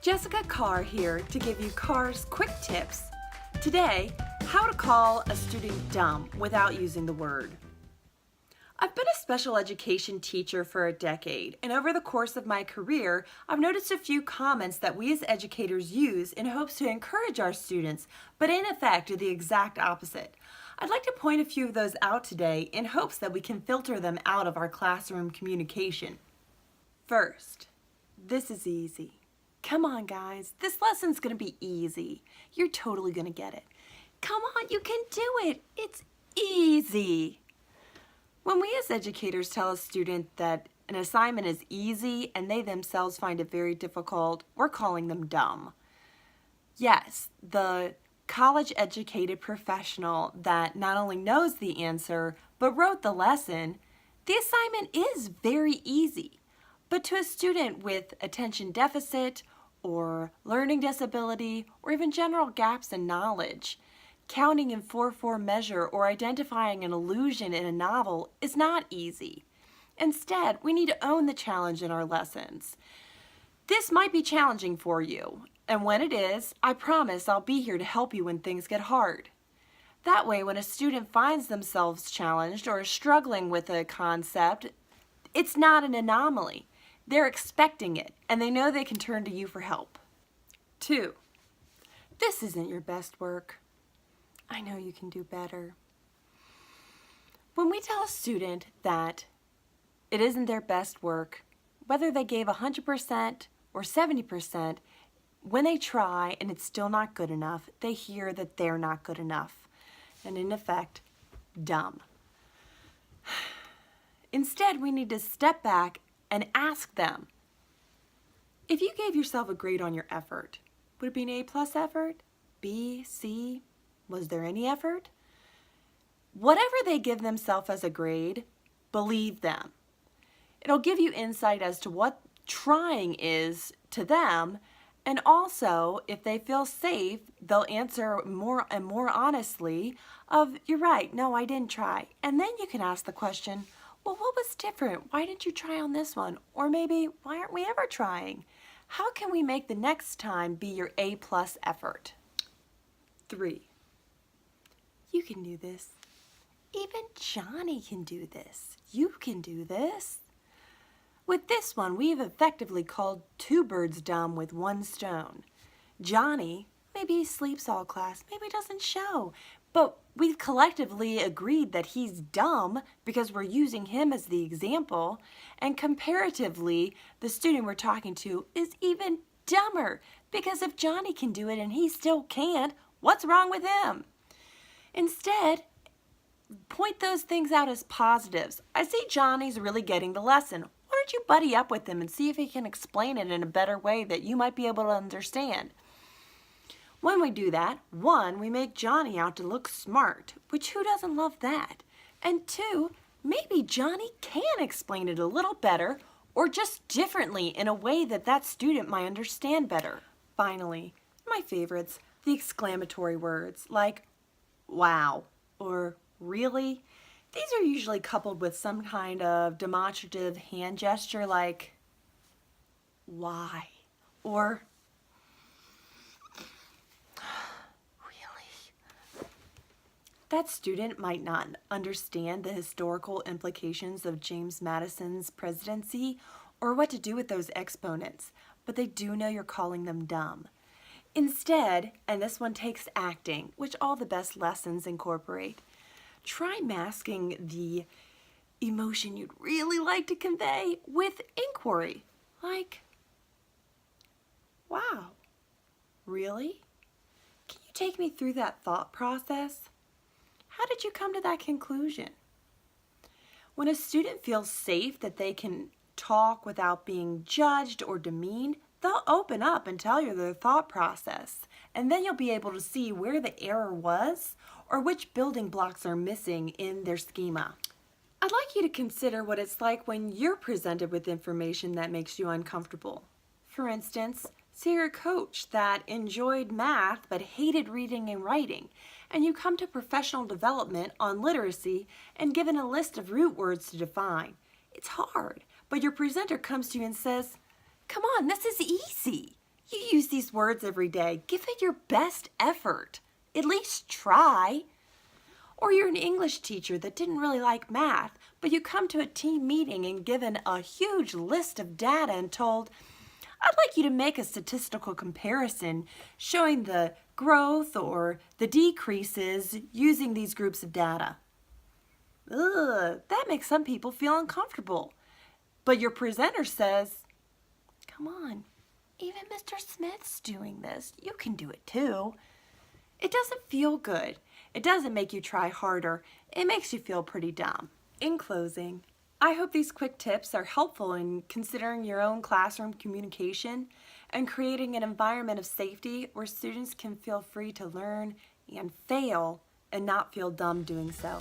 Jessica Carr here to give you Carr's quick tips. Today, how to call a student dumb without using the word. I've been a special education teacher for a decade, and over the course of my career, I've noticed a few comments that we as educators use in hopes to encourage our students, but in effect do the exact opposite. I'd like to point a few of those out today in hopes that we can filter them out of our classroom communication. First, this is easy. Come on, guys, this lesson's gonna be easy. You're totally gonna get it. Come on, you can do it. It's easy. When we as educators tell a student that an assignment is easy and they themselves find it very difficult, we're calling them dumb. Yes, the college-educated professional that not only knows the answer but wrote the lesson, the assignment is very easy. But to a student with attention deficit or learning disability or even general gaps in knowledge, counting in 4/4 measure or identifying an illusion in a novel is not easy. Instead, we need to own the challenge in our lessons. This might be challenging for you, and when it is, I promise I'll be here to help you when things get hard. That way, when a student finds themselves challenged or is struggling with a concept, it's not an anomaly. They're expecting it, and they know they can turn to you for help. 2, this isn't your best work. I know you can do better. When we tell a student that it isn't their best work, whether they gave 100% or 70%, when they try and it's still not good enough, they hear that they're not good enough, and in effect, dumb. Instead, we need to step back and ask them, if you gave yourself a grade on your effort, would it be an A+ effort? B, C? Was there any effort? Whatever they give themselves as a grade, believe them. It'll give you insight as to what trying is to them, and also, if they feel safe, they'll answer more and more honestly of, you're right, no, I didn't try. And then you can ask the question, well, what was different? Why didn't you try on this one? Or maybe, why aren't we ever trying? How can we make the next time be your A+ effort? 3, you can do this. Even Johnny can do this. You can do this. With this one, we've effectively called 2 birds dumb with 1 stone. Johnny, maybe he sleeps all class, maybe doesn't show, but we've collectively agreed that he's dumb because we're using him as the example, and comparatively, the student we're talking to is even dumber because if Johnny can do it and he still can't, what's wrong with him? Instead, point those things out as positives. I see Johnny's really getting the lesson. Why don't you buddy up with him and see if he can explain it in a better way that you might be able to understand? When we do that, 1, we make Johnny out to look smart, which who doesn't love that? And 2, maybe Johnny can explain it a little better or just differently in a way that that student might understand better. Finally, my favorites, the exclamatory words like, wow, or really? These are usually coupled with some kind of demonstrative hand gesture like, why? Or, really? That student might not understand the historical implications of James Madison's presidency or what to do with those exponents, but they do know you're calling them dumb. Instead, and this one takes acting, which all the best lessons incorporate, try masking the emotion you'd really like to convey with inquiry, like, wow, really? Can you take me through that thought process? How did you come to that conclusion? When a student feels safe that they can talk without being judged or demeaned, they'll open up and tell you their thought process, and then you'll be able to see where the error was or which building blocks are missing in their schema. I'd like you to consider what it's like when you're presented with information that makes you uncomfortable. For instance, say you're a coach that enjoyed math but hated reading and writing, and you come to professional development on literacy and given a list of root words to define. It's hard, but your presenter comes to you and says, come on, this is easy. You use these words every day. Give it your best effort. At least try. Or you're an English teacher that didn't really like math, but you come to a team meeting and given a huge list of data and told, I'd like you to make a statistical comparison showing the growth or the decreases using these groups of data. Ugh, that makes some people feel uncomfortable. But your presenter says, come on, even Mr. Smith's doing this. You can do it too. It doesn't feel good. It doesn't make you try harder. It makes you feel pretty dumb. In closing, I hope these quick tips are helpful in considering your own classroom communication and creating an environment of safety where students can feel free to learn and fail and not feel dumb doing so.